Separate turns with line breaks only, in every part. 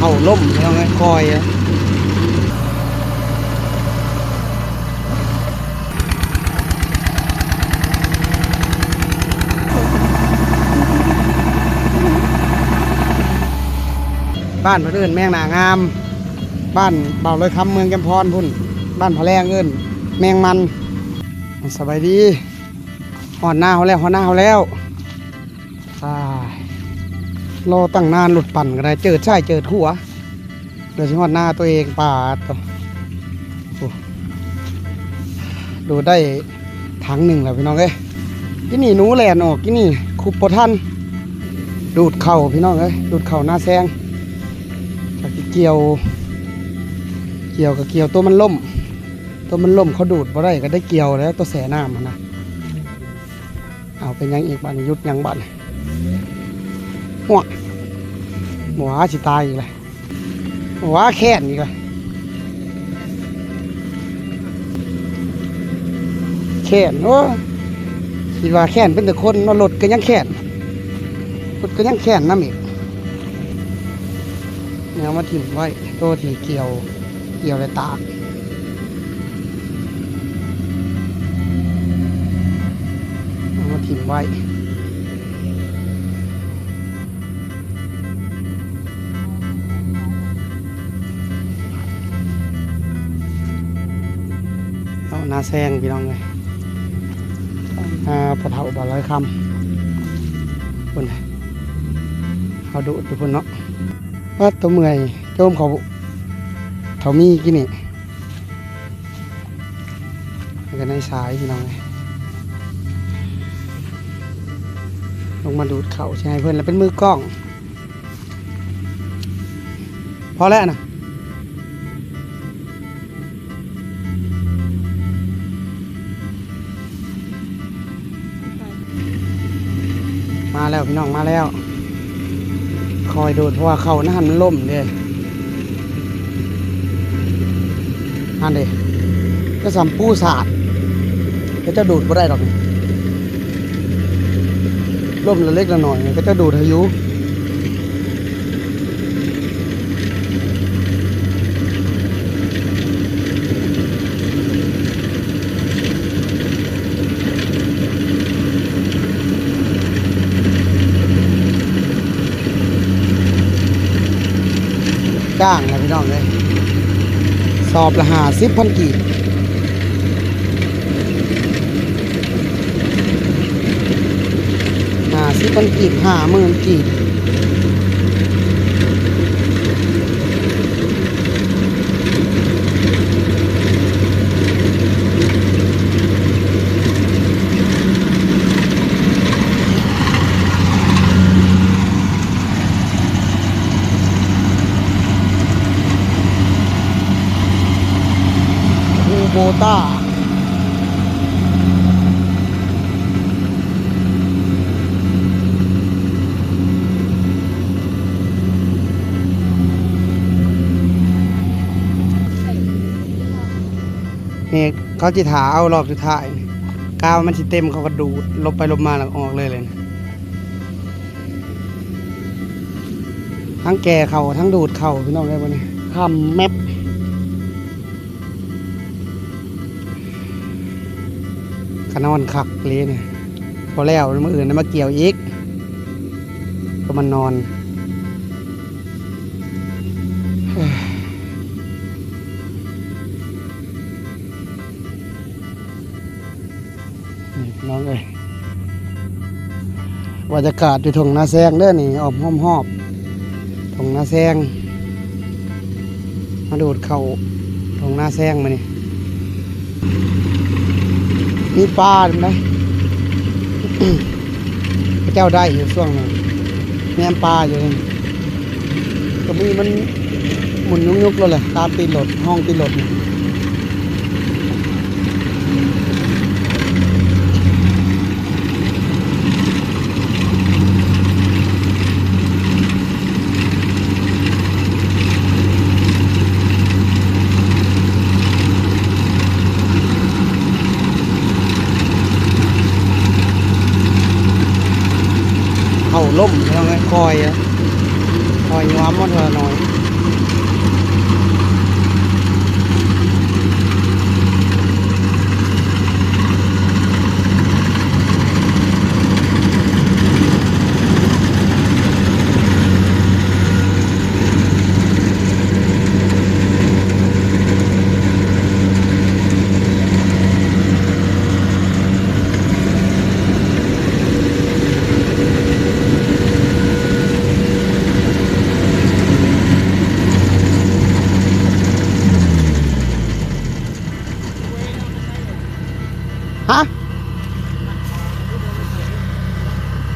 ข่าล่มแล้วไงคอยอะบ้านเพื่อนแมงนางามบ้านเบาเลยคำเมืองแกมพรพุ่นบ้านพะแรงเอิ้นแมงมันสบายดีหอนหน้าเขาแล้วหอนหน้าเขาแล้วรอตั้งนานหลุดปั่นกันได้เจอใช่เจอทั่วเดี๋ยวชิหอนหน้าตัวเองป่าตัวดูได้ถังหนึ่งแล้วพี่น้องเอ้ยที่นี่หนูแลนออกที่นี่คุบปทันดูดเข่าพี่น้องเอ้ยดูดเข่าหน้าแซงจากที่เกี่ยวกับเกี่ยวตัวมันล่มเขาดูดบ่ได้ก็ได้เกี่ยวแล้วตัวแสน้ำนะเอาเป็นยังอีกบ้านยุดยังบ้านหัวหมูสิตายอีกเลยหมูแค้นอีกเลยแค้นโอ้คิดว่าแค้นเป็นแต่คนรถก็ยังแค้นน้ำอีกเนี่ยมาถิ่มไว้ตัวที่เกี่ยวเลยตากมาถิ่มไว้เอาหน้าแซงพี่น้องเลยพอเท่าบ่ร้อยคำคนเขาดูทุกคนเนาะว่าตัวเมื่อยโจมเขามีกินนี่กันในสายพี่น้องเลยลงมาดูดเข่าใช่ไหมเพื่อนแล้วเป็นมือกล้องพอแล้วนะมาแล้วพี่น้องมาแล้วคอยดูดเพราะว่าเข่านั่นมันล่มเลยนั่นเด้ก็สัมปูศาสตร์ก็จะดูดไม่ได้หรอกล่มละเล็กละหน่อยก็จะดูดอายุจ้างนะพี่น้องเลยสอบละ50,000 กีบ50,000 กีบ50,000 กีบโบต้านี่เขาจิถาเอารอบสุดท้ายกาวมันสิเต็มเขาก็ดูดลบไปลบมาแล้วออกเลยนะทั้งแก่เข่าทั้งดูดเข่าพี่น้องเลยวันนี้คำแมปขนอนขักเลยเนี่ยพอแล้วเมื่ออื่นมาเกี่ยวอีกก็มันนอนน้องเอ้ยบรรยากาศอยู่ทงนาแซงเด้อนี่ออมหอบทงนาแซงมาดูดเข่าทงนาแซงมานี่มีปลาไหม พระเจ้าได้อยู่ช่วงนั้นแม่ปลาอยู่นี่ก็มีมันหมุนยุกๆแล้วแหละตามตีนรถห้องตีนรถเข้าล่มแล้วไงคอยย้อมมันเถอะหน่อย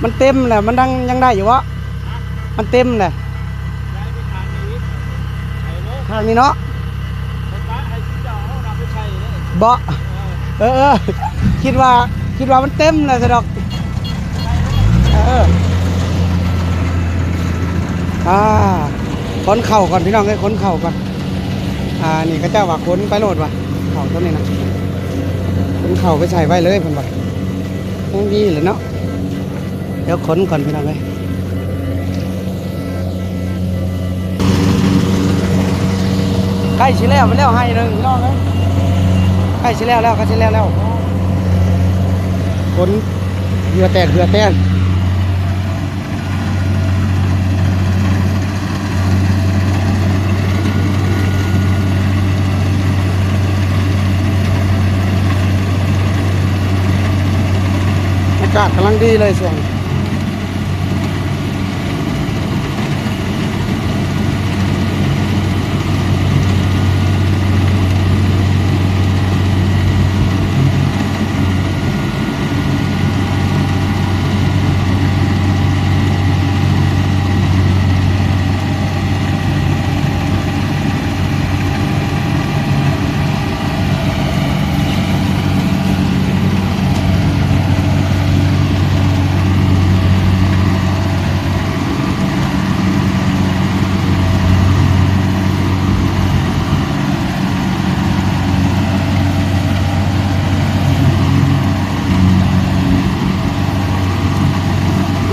มันเต็มแหละมันยังได้อยู่วะมันเต็มแหละทางนี้เนาะเบาะคิดว่ามันเต็มเลยสิดอกขนเข่าก่อนพี่น้องเลยขนเข่าก่อนนี่ก็เจ้าว่าขนไปโหลดว่ะเข่าตัวนี้นะขนเข่าไปใส่ไว้เลยเพิ่นว่ายังดีเลยเนาะเดี๋ยวขนก่อนพี่น้องเลยใกล้ชิแล้วไปแล้วให้หนึ่งพี่น้องเลยใกล้ชิแล้วก็ชิแล้วขนเหือแตกอากาศกำลังดีเลยส่วน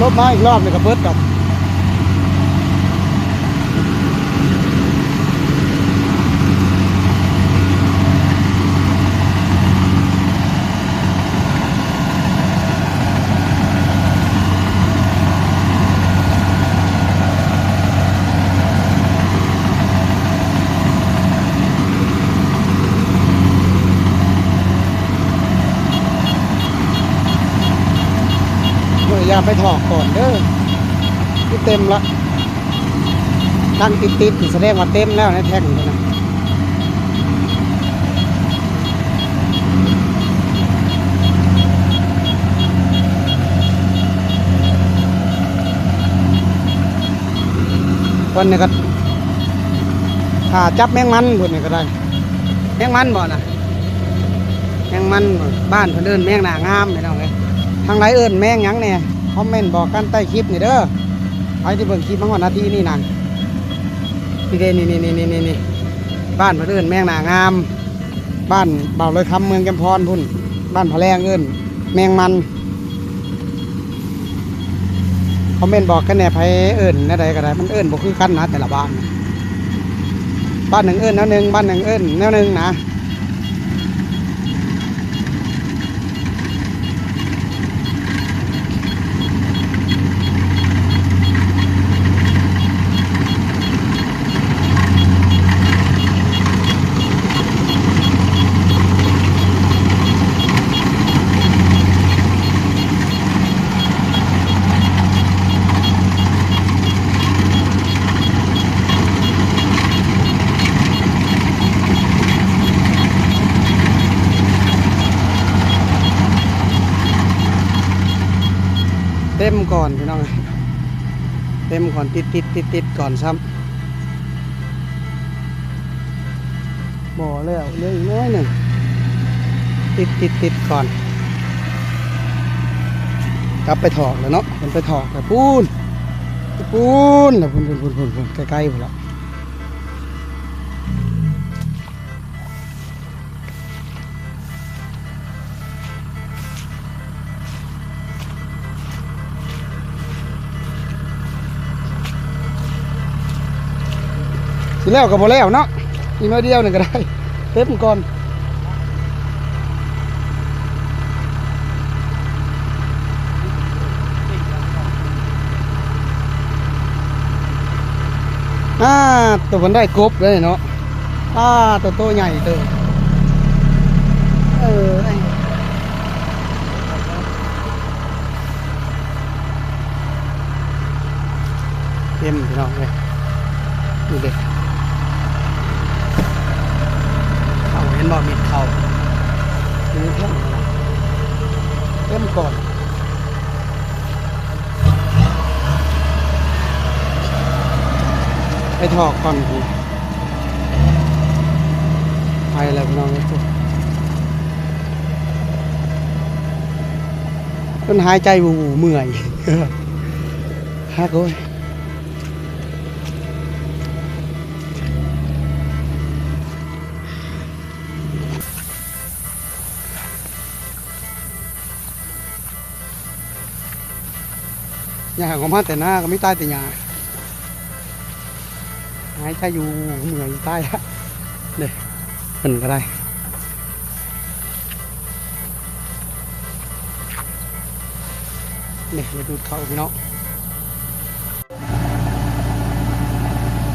รถมาอีกรอบเลยกับเบิร์ดกับอย่าไปถอกก่อนเด้อที่เต็มละตั้งติดแสดงว่าเต็มแล้วนะแท่งนี่นะคนนี้ก็ถ้าจับแมงมันคนนี้ก็ได้แมงมันบ่นะแมงมันบ้านเพิ่นเอิ้นแมงหน้างามพี่น้องเอ้ยทางไหนเอิ้นแมงหยังเนี่ยคอมเมนต์บอกกันใต้คลิปนี่เด้อไอ้ที่เบิ่งคลิปมาหัวนาทีนี่นะพี่เดนี่บ้านเพิ่นเอิ้นแมงหน้างามบ้านเบาเลยคำเมืองแกมพรพุ่นบ้านพะแรงเอิ้นแมงมันคอมเมนต์บอกกันแน่ไผเอิ้นแนวใดก็ได้มันเอิ้นบ่คือกันนะแต่ละบ้านบ้านหนึ่งเอิ้นแนวหนึ่งบ้านหนึ่งเอิ้นแนวหนึ่งนะเต็มก่อนพี่น้องเต็มก่อนติดก่อนซ้ำบ่อแล้วเหลืออีกน้อยหนึ่งติดก่อนกลับไปถอกแล้วเนาะมันไปถอกแต่ปูนแล้วปูนใกล้ๆหมดแล้วสิแล้วก็บ่แล้วเนาะอีกน้อยเดียวหนึ่งก็ได้เต็มก่อนตัวมันได้กบเลยเนาะตัวใหญ่ตัวเต็มพี่น้องเลยดูเด็กเขาเห็นบ่มีเขาดูเท่าเต็มก่อน ไปถอกก่อนพี่ไปแล้วพี่น้องเลยต้นหายใจวูๆเมื่อยฮักโอ้ยยาของมาแต่หน้าก็ไม่ใต้แต่ยาหายใจอยู่เหมื่อยใต้ฮะเด็กมันก็ได้เนี่ยมาดูเขาพี่น้อง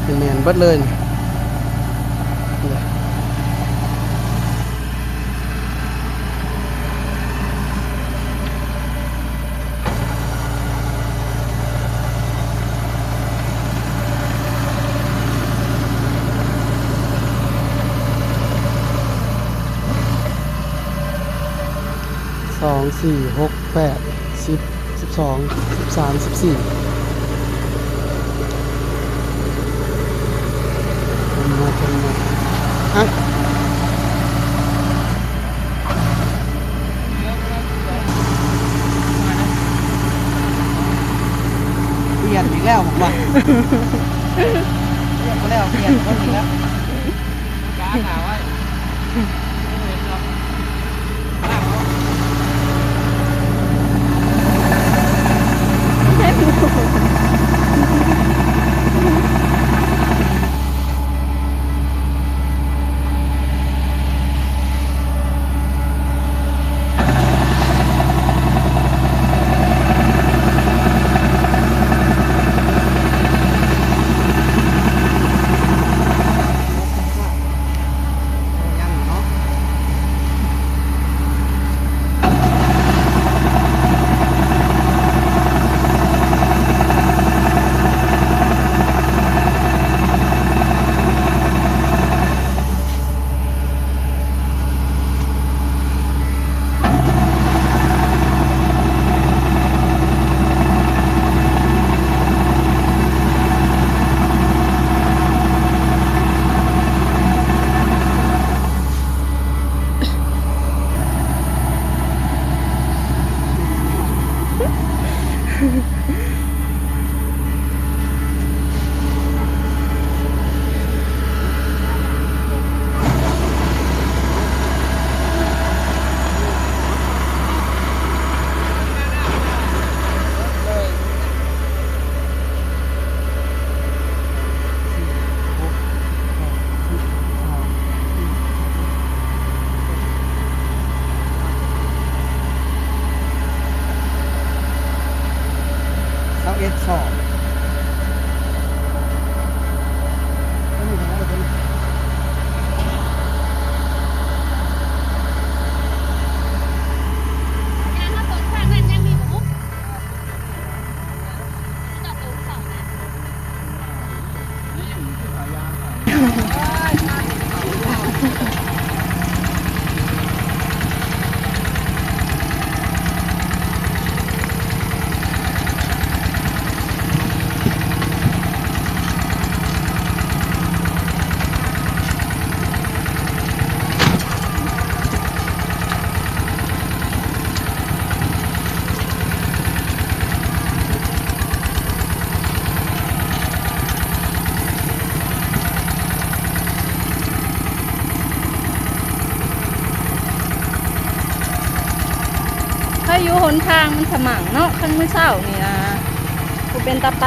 เป็นแมนเบิดเลยเนี่ย2 4 6 8 10 12 13 14มาฮะเปลี่ยนอีกแล้วบอกว่าเปลี่ยนมาแล้วเปลี่ยนคนอีกแล้วกาถามว่าสอบ
ถ้าอยู่หนทางมันสมั่งเนาะขั้นมื้อเช้านี่นะกูเป็นตาไป